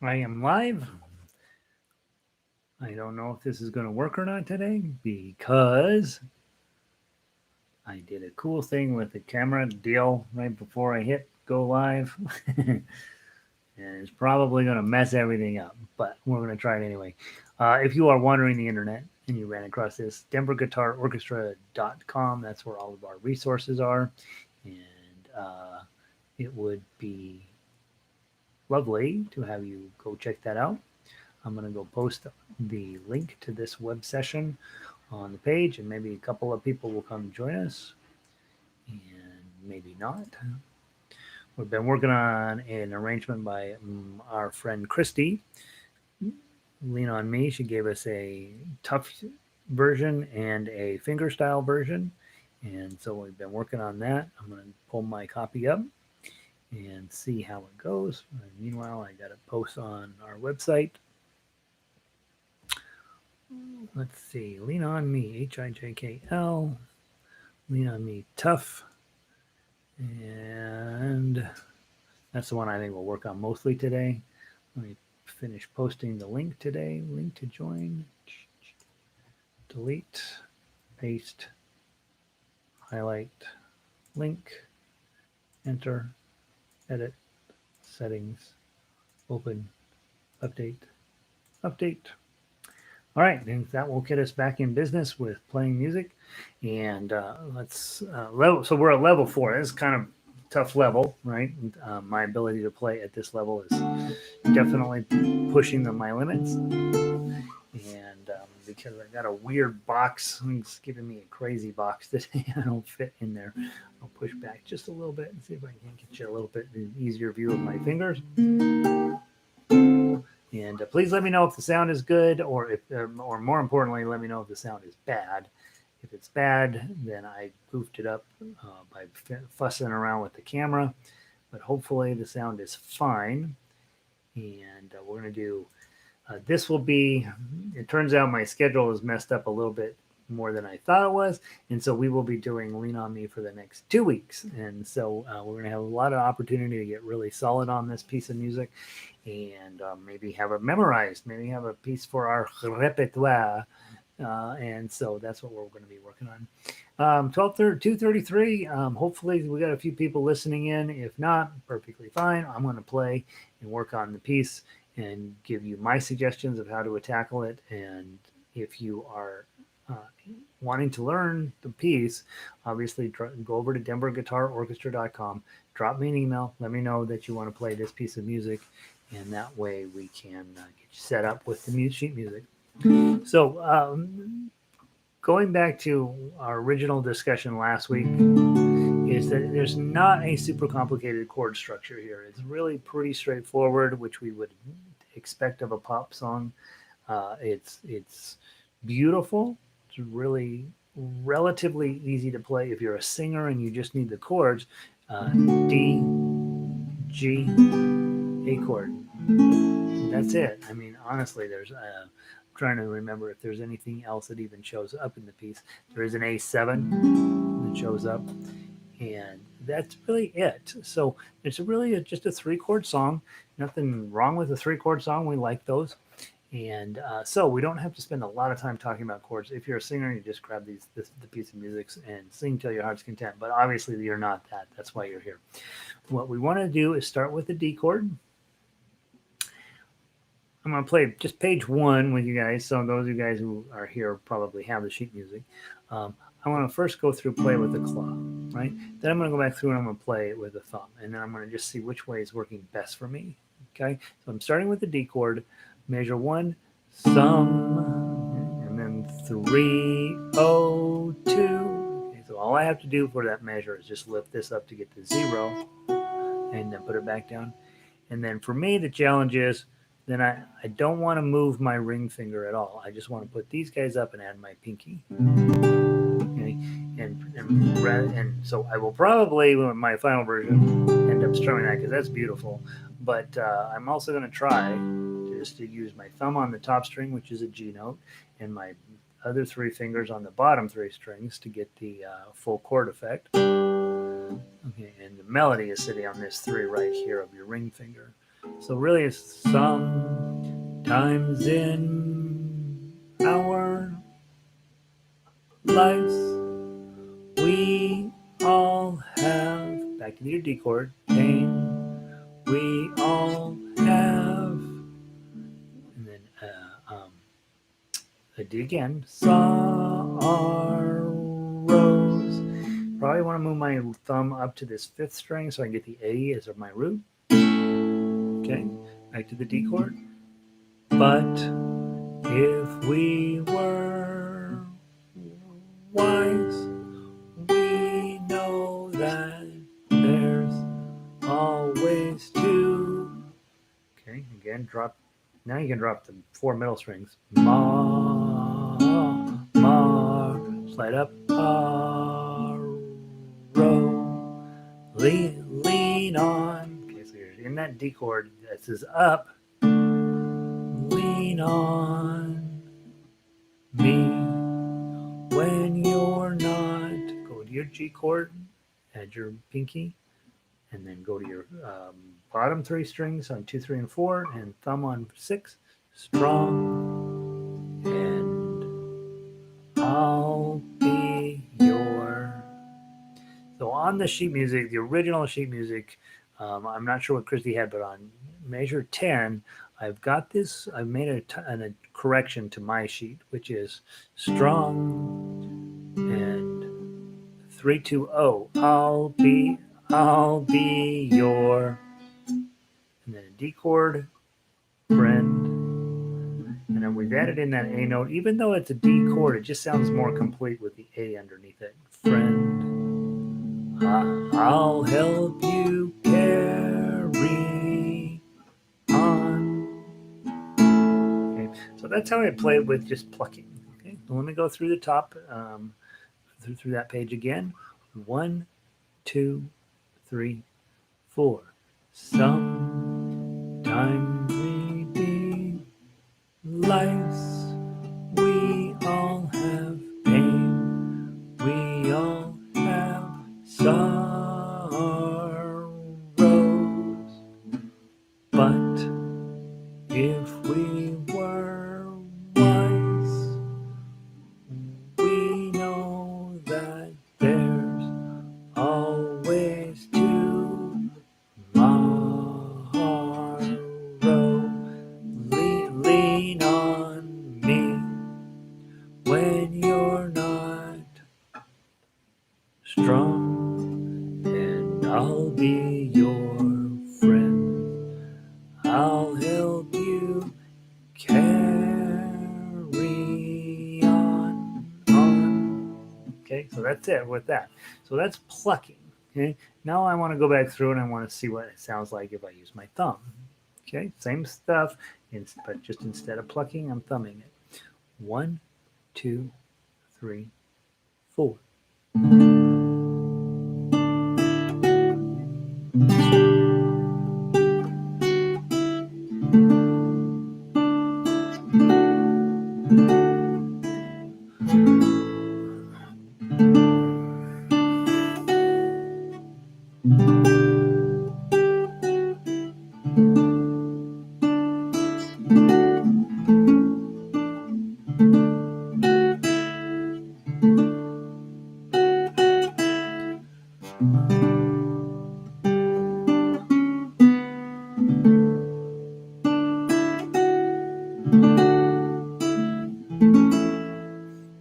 I am live. I don't know if this is going to work or not today because I did a cool thing with the camera deal right before I hit go live. And it's probably going to mess everything up, but we're going to try it anyway. If you are wandering the internet and you ran across this, denverguitarorchestra.com, that's where all of our resources are. And it would be lovely to have you go check that out. I'm going to go post the link to this web session on the page, and maybe a couple of people will come join us, and maybe not. We've been working on an arrangement by our friend Christy. Lean on Me. She gave us a tough version and a fingerstyle version, and so we've been working on that. I'm going to pull my copy up and see how it goes. And meanwhile, I got to post on our website. Let's see. Lean on Me, HIJKL. Lean on Me, Tough. And that's the one I think we'll work on mostly today. Let me finish posting the link today. Link to join. Delete. Paste. Highlight. Link. Enter. Edit. Settings. Open. Update. Update. All right, and that will get us back in business with playing music. And let's level. So we're at level 4. This is kind of tough level, right? My ability to play at this level is definitely pushing my limits. And because I got a weird box, it's giving me a crazy box today. I don't fit in there. I'll push back just a little bit and see if I can get you a little bit easier view of my fingers. And please let me know if the sound is good, or more importantly, let me know if the sound is bad. If it's bad, then I goofed it up by fussing around with the camera. But hopefully the sound is fine. And we're going to do, this will be, it turns out my schedule is messed up a little bit more than I thought it was. And so we will be doing Lean on Me for the next 2 weeks. And so we're going to have a lot of opportunity to get really solid on this piece of music. And maybe have it memorized, maybe have a piece for our repertoire. And so that's what we're going to be working on. 2:33. Hopefully we got a few people listening in. If not, perfectly fine. I'm going to play and work on the piece and give you my suggestions of how to tackle it. And if you are wanting to learn the piece, obviously go over to denverguitarorchestra.com, drop me an email, let me know that you want to play this piece of music, and that way we can get you set up with the sheet music. So going back to our original discussion last week, is that there's not a super complicated chord structure here. It's really pretty straightforward, which we would expect of a pop song. It's beautiful. It's really relatively easy to play if you're a singer and you just need the chords. D, G, A chord. That's it. I mean, honestly, I'm trying to remember if there's anything else that even shows up in the piece. There is an A7 that shows up, and that's really it. So it's really just a 3-chord song. Nothing wrong with a 3-chord song. We like those. And so we don't have to spend a lot of time talking about chords. If you're a singer, you just grab the piece of music and sing till your heart's content. But obviously you're not that. That's why you're here. What we want to do is start with the D chord. I'm going to play just page 1 with you guys. So those of you guys who are here probably have the sheet music. I want to first go through play with the claw, right? Then I'm going to go back through and I'm going to play it with the thumb. And then I'm going to just see which way is working best for me. Okay, so I'm starting with the D chord. Measure 1, sum, and then 3, 0, 2. Okay, so all I have to do for that measure is just lift this up to get to 0 and then put it back down. And then for me, the challenge is then I don't want to move my ring finger at all. I just want to put these guys up and add my pinky. Okay, and so I will probably, with my final version, end up strumming that because that's beautiful. But I'm also going to try just to use my thumb on the top string, which is a G note, and my other 3 fingers on the bottom 3 strings to get the full chord effect. Okay, and the melody is sitting on this 3 right here of your ring finger. So really it's sometimes in our lives we all have, back to your D chord, pain, we all have, and then I do again, sorrows. Probably want to move my thumb up to this fifth string so I can get the A as my root. Okay, back to the D chord. But if we were wise, we know that there's always two. Okay, again, drop. Now you can drop the four middle strings. Ma, ma, slide up, ro, lean on. Okay, so you're in that D chord that says up. Lean on me when you're not. Go to your G chord, add your pinky, and then go to your bottom three strings on 2, 3, and 4, and thumb on 6. Strong, and I'll be your. So on the sheet music, the original sheet music, I'm not sure what Christy had, but on measure 10, I've got this. I've made a correction to my sheet, which is strong and 3, 2, 0. I'll be your, and then a D chord, friend, and then we've added in that A note. Even though it's a D chord, it just sounds more complete with the A underneath it. Friend, I'll help you carry on. Okay, so that's how I play it with just plucking. Okay, so let me go through the top, through that page again. 1, 2, 3, 4. Sometimes we be lives, we all have pain, we all have sorrows, but if we were wise, we know that there's always tomorrow. Lean on me when you're not strong, and I'll be your friend. I'll help you carry on. Okay, so that's it with that. So that's plucking. Okay, now I want to go back through and I want to see what it sounds like if I use my thumb. Okay, same stuff, but just instead of plucking, I'm thumbing it. 1, 2, 3, 4.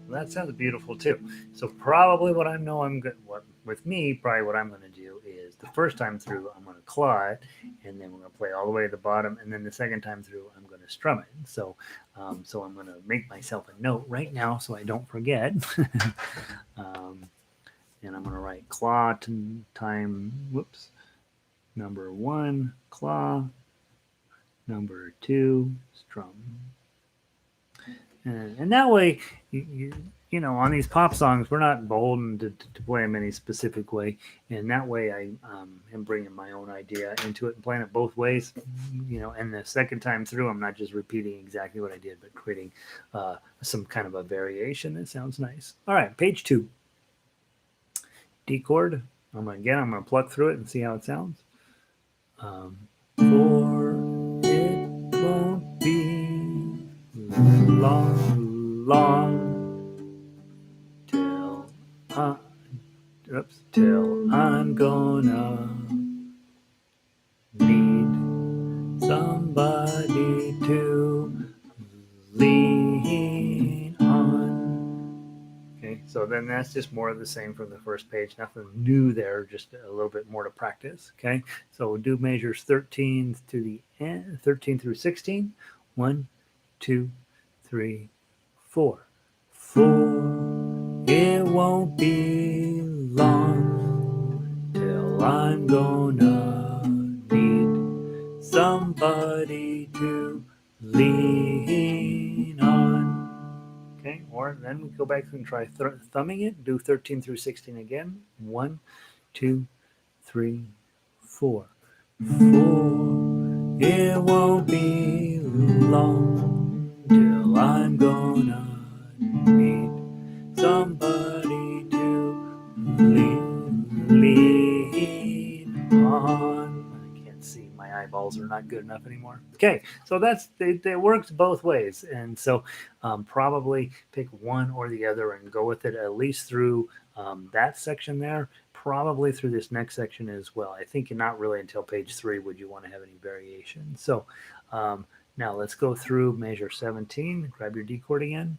That sounds beautiful too. So probably what I know I'm good. What with me, probably what I'm going to do is the first time through I'm going to claw it, and then we're going to play all the way to the bottom, and then the second time through I'm going to strum it. So, so I'm going to make myself a note right now so I don't forget. And I'm going to write claw time. Whoops. Number 1 claw. Number 2 strum. And that way, you know, on these pop songs, we're not beholden to play them any specific way. And that way, I am bringing my own idea into it and playing it both ways. You know, and the second time through, I'm not just repeating exactly what I did, but creating some kind of a variation that sounds nice. All right, page 2. D chord. I'm going to pluck through it and see how it sounds. 4, till I'm gonna need somebody to lean on. Okay, so then that's just more of the same from the first page. Nothing new there, just a little bit more to practice. Okay, so we'll do measures 13 to the end, 13 through 16. 1, 2, 3, 4. 4. It won't be long till I'm gonna need somebody to lean on. Okay, or then we go back and try thumbing it. Do 13 through 16 again. 1, 2, 3, 4. 4. It won't be long till I'm gonna need somebody to lean on. I can't see. My eyeballs are not good enough anymore. Okay, so it works both ways, and so probably pick one or the other and go with it at least through that section there. Probably through this next section as well. I think not really until page 3 would you want to have any variation. So now let's go through measure 17. Grab your D chord again.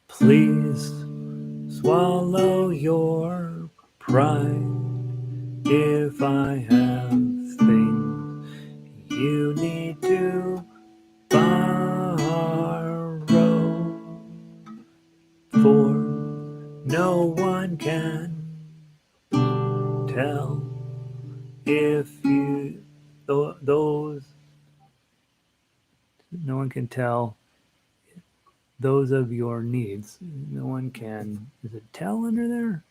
Please swallow your pride if I have things you need to borrow, for no one can tell if you those no one can tell those of your needs. No one can. Is it tell under there?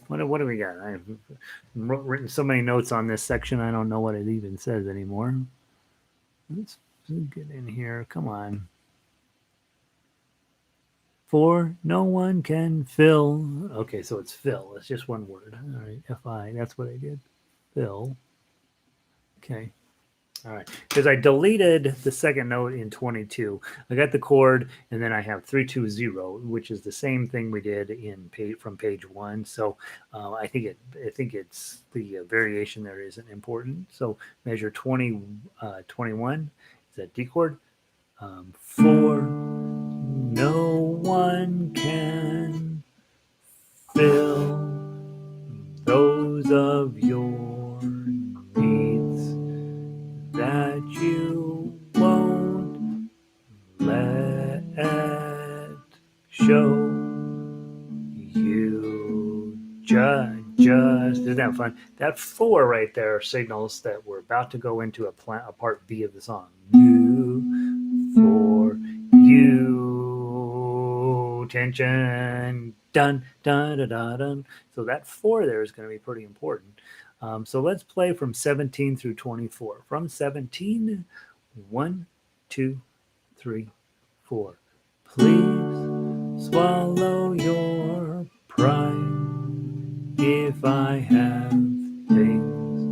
What do we got? I've written so many notes on this section. I don't know what it even says anymore. Let's get in here. Come on. For no one can fill. Okay, so it's fill. It's just one word. All right, F-I. That's what I did. Fill. Okay. All right, because I deleted the second note in 22. I got the chord, and then I have 3-2-0, which is the same thing we did in from page 1. So I think it's the variation there isn't important. So measure 21 is that D chord. For no one can fill those of your needs that you won't let show. You just isn't that fun? That 4 right there signals that we're about to go into a part B of the song. You, for you, tension, dun dun dun dun dun. So that 4 there is going to be pretty important. So let's play from 17 through 24. From 17, 1, 2, 3, 4. Please swallow your pride if I have things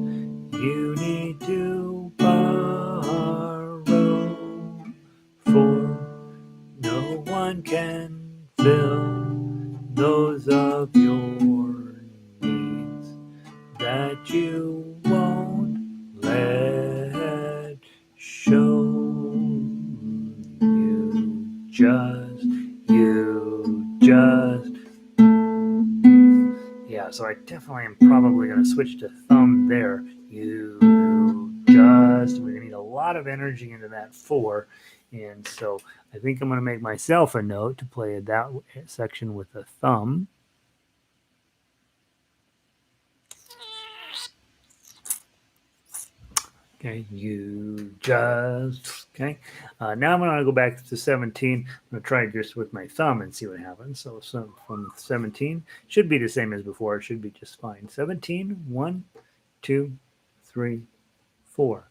you need to borrow, for no one can fill those of your needs that you won't let show. You just. Yeah, so I definitely am probably going to switch to thumb there. You just. We're going to need a lot of energy into that 4. And so I think I'm going to make myself a note to play that section with a thumb. Okay, you just, okay. Now I'm going to go back to 17. I'm going to try just with my thumb and see what happens. So from 17, should be the same as before. It should be just fine. 17, 1, 2, 3, 4.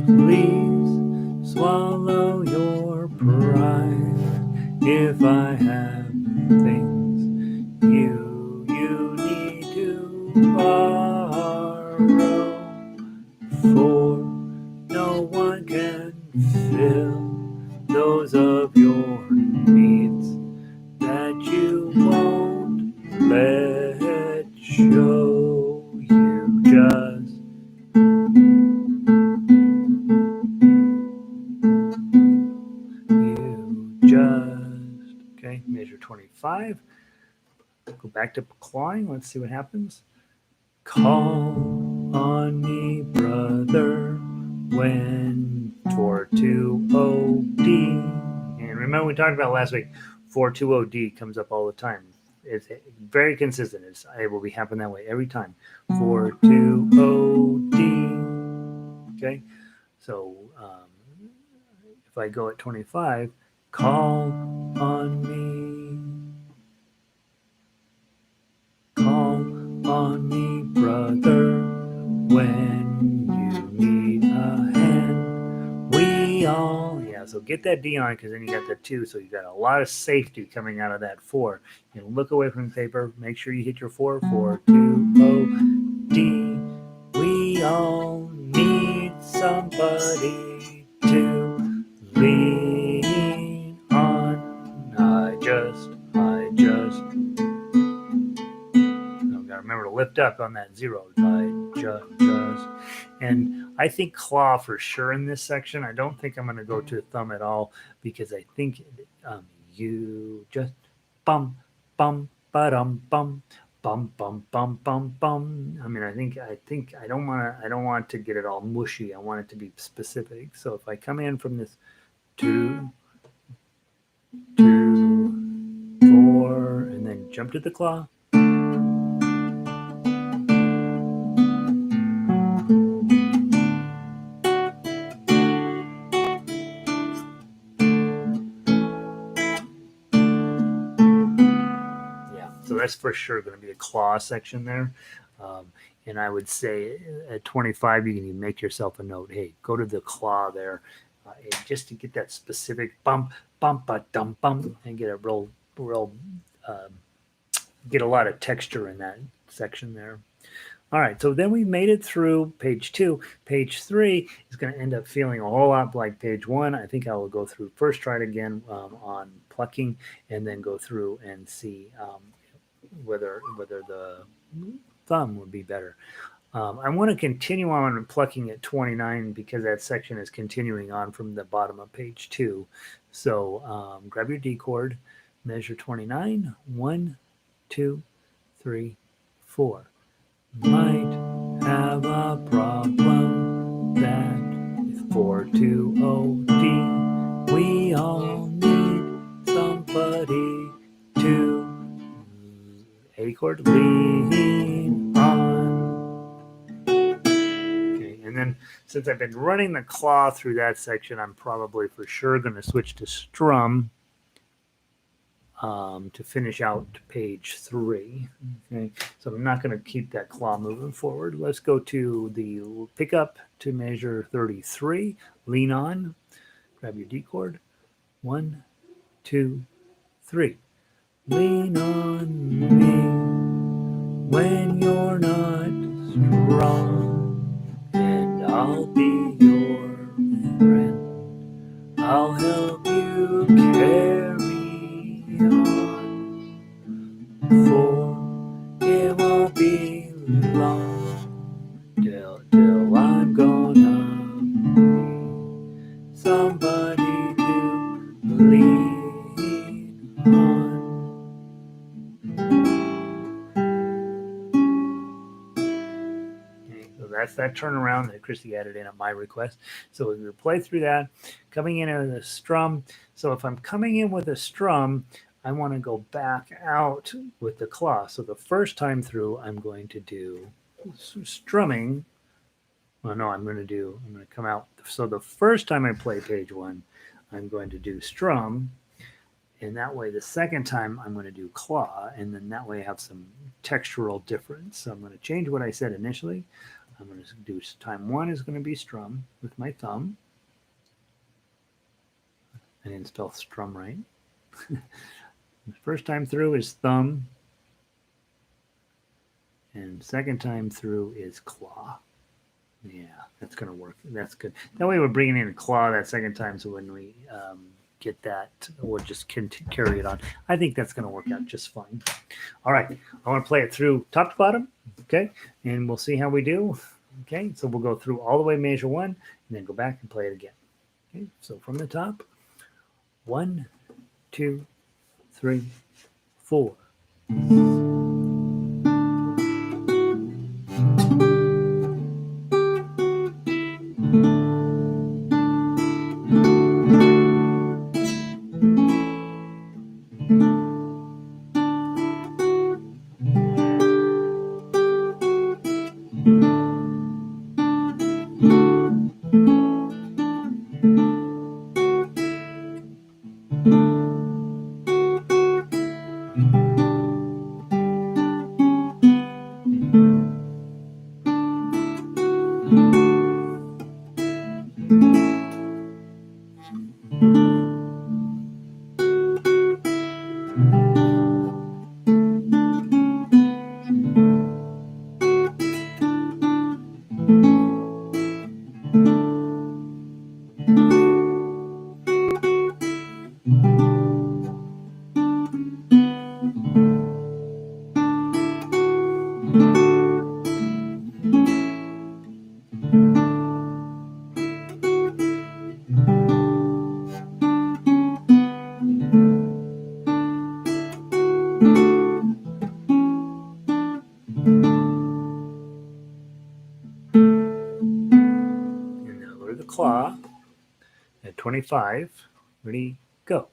Please swallow your pride if I have things you need to borrow, for no one can fill those 25. Go back to clawing. Let's see what happens. Call on me, brother, when 420D. And remember we talked about last week, 420D comes up all the time. It's very consistent. It will be happen that way every time. 420D. Okay, so if I go at 25, call on me. Call on me, brother, when you need a hand. We all, so get that D on because then you got the 2, so you got a lot of safety coming out of that 4. You know, look away from the paper, make sure you hit your 4, 4, 2, O, D. We all need somebody to lean on. I just remember to lift up on that 0. Just. And I think claw for sure in this section. I don't think I'm going to go to thumb at all because I think you just bum, bum, ba-dum, bum, bum, bum, bum, bum, bum. I mean, I think I don't want to get it all mushy. I want it to be specific. So if I come in from this 2, 2, 4, and then jump to the claw. So that's for sure going to be a claw section there. And I would say at 25, you can make yourself a note. Hey, go to the claw there just to get that specific bump, dum, bump, and get a real, get a lot of texture in that section there. All right, so then we made it through page 2. Page 3 is going to end up feeling a whole lot like page 1. I think I will go through first, try it again on plucking, and then go through and see whether the thumb would be better. I want to continue on plucking at 29 because that section is continuing on from the bottom of page 2. So grab your D chord, measure 29, 1, 2, 3, 4. Might have a problem that with 420D. We all need somebody to A chord lean on. Okay, and then since I've been running the claw through that section, I'm probably for sure going to switch to strum to finish out page 3. Okay, so I'm not going to keep that claw moving forward. Let's go to the pickup to measure 33. Lean on. Grab your D chord. 1, 2, 3. Lean on me when you're not strong, and I'll be your friend. I'll help you carry on, for it won't be long till I'm gonna be somebody to lean on. That's that turnaround that Christy added in at my request. So we play through that, coming in with a strum. So if I'm coming in with a strum, I want to go back out with the claw. So the first time through, I'm going to do strumming. Well, no, I'm going to come out. So the first time I play page 1, I'm going to do strum. And that way, the second time, I'm going to do claw. And then that way, I have some textural difference. So I'm going to change what I said initially. I'm going to do time 1 is going to be strum with my thumb. I didn't spell strum right. The first time through is thumb. And second time through is claw. Yeah, that's going to work. That's good. That way we're bringing in a claw that second time. So when we get that, we'll just carry it on. I think that's going to work out just fine. All right. I want to play it through top to bottom. Okay. And we'll see how we do. Okay. So we'll go through all the way measure 1 and then go back and play it again. Okay. So from the top, 1, 2, 3, 4. And now go to the claw at 25. Ready, go.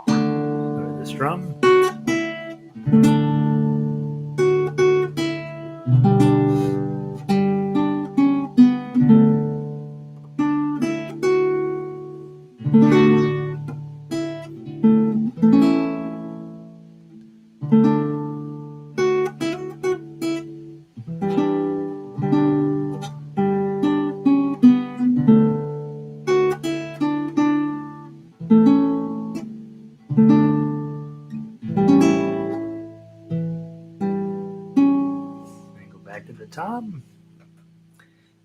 Go to the strum. And go back to the top.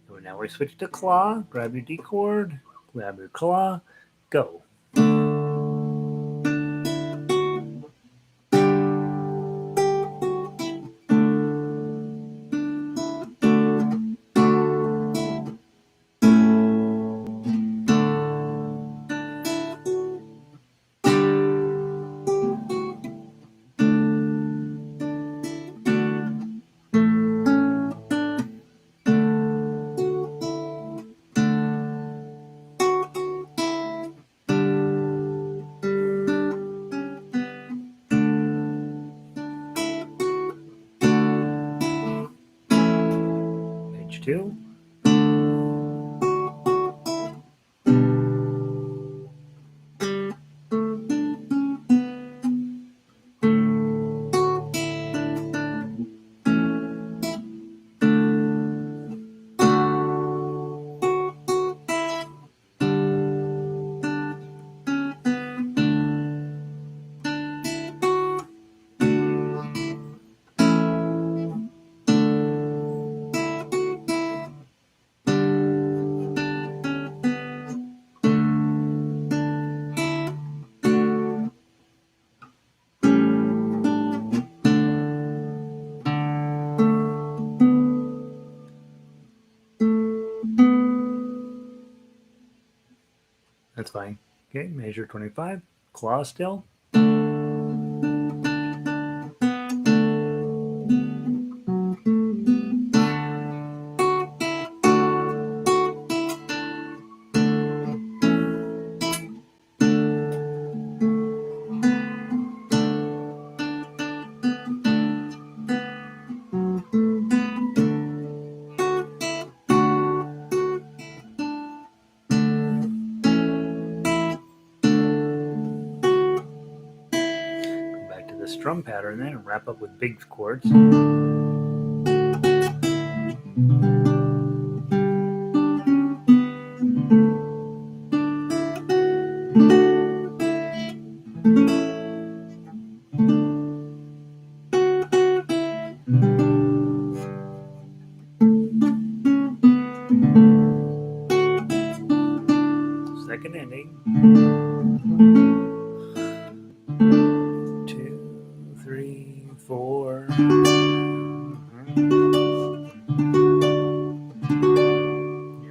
So now we switch to claw. Grab your D chord, grab your claw, go. Page 2. That's fine. Okay, measure 25. Claw still. Back to the strum pattern then and wrap up with big chords. second ending. 2, 3, 4. And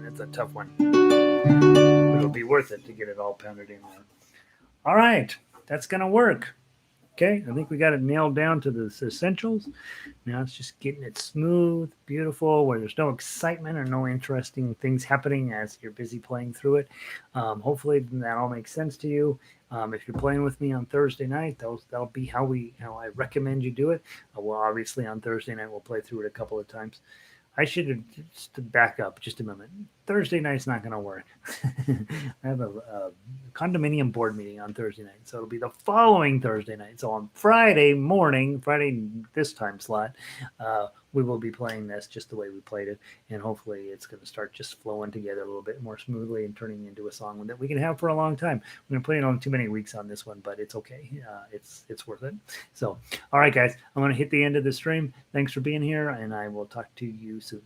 it's a tough one. But it'll be worth it to get it all pounded in there. All right, that's going to work. Okay, I think we got it nailed down to the essentials. Now it's just getting it smooth, beautiful, where there's no excitement or no interesting things happening as you're busy playing through it. Hopefully that all makes sense to you. If you're playing with me on Thursday night, that'll be how I recommend you do it. Well, obviously on Thursday night we'll play through it a couple of times. I should have just back up just a moment. Thursday night's not going to work. I have a condominium board meeting on Thursday night, so it'll be the following Thursday night. So on Friday morning, Friday this time slot, we will be playing this just the way we played it, and hopefully it's going to start just flowing together a little bit more smoothly and turning into a song that we can have for a long time. We're going to play it on too many weeks on this one, but it's okay. It's worth it. So, all right, guys, I'm going to hit the end of the stream. Thanks for being here, and I will talk to you soon.